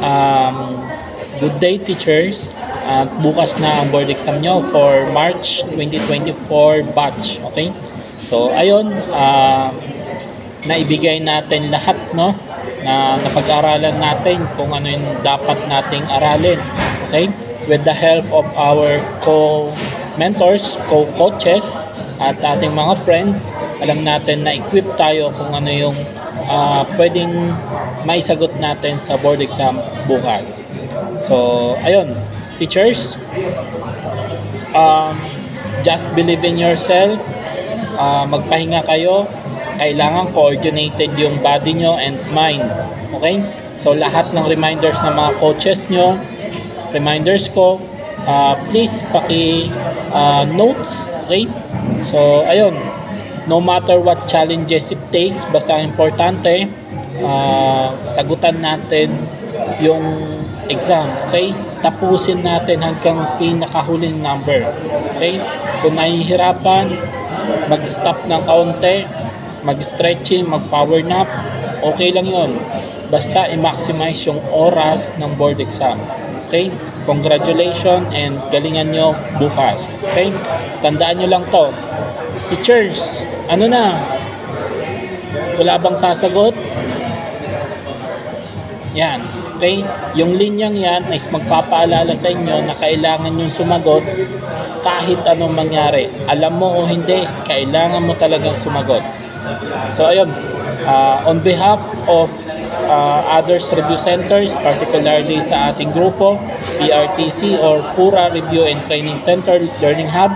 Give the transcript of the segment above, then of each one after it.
Um, Good day, teachers. At bukas na ang board exam nyo for March 2024 batch. Okay? So, ayun. Naibigay natin lahat, no? Na napag-aralan natin kung ano yung dapat nating aralin. Okay? With the help of our co-mentors, co-coaches, at ating mga friends, alam natin na equip tayo kung ano yung pwedeng maisagot natin sa board exam bukas. So, ayun, teachers, um, just believe in yourself, magpahinga kayo, kailangan coordinated yung body nyo and mind. Okay? So, lahat ng reminders ng mga coaches nyo, reminders ko, please notes, okay? So, ayun, no matter what challenges it takes, basta importante, sagutan natin yung exam, okay? Tapusin natin hanggang pinakahuling number, okay? Kung nahihirapan, mag-stop ng kaunti, mag-stretching, mag-power nap, okay lang yon. Basta i-maximize yung oras ng board exam. Okay? Congratulations and galingan nyo bukas. Okay? Tandaan nyo lang to. Teachers, ano na? Wala bang sasagot? Yan. Okay? Yung linyang yan is magpapaalala sa inyo na kailangan yung sumagot kahit anong mangyari. Alam mo o hindi, kailangan mo talagang sumagot. So, ayun. On behalf of others review centers, particularly sa ating grupo, PRTC or Pura Review and Training Center Learning Hub,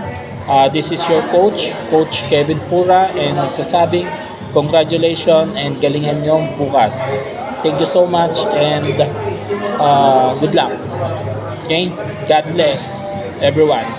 this is your coach, Coach Kevin Pura, and nagsasabing, congratulations and galingan nyo bukas. Thank you so much and good luck. Okay? God bless everyone.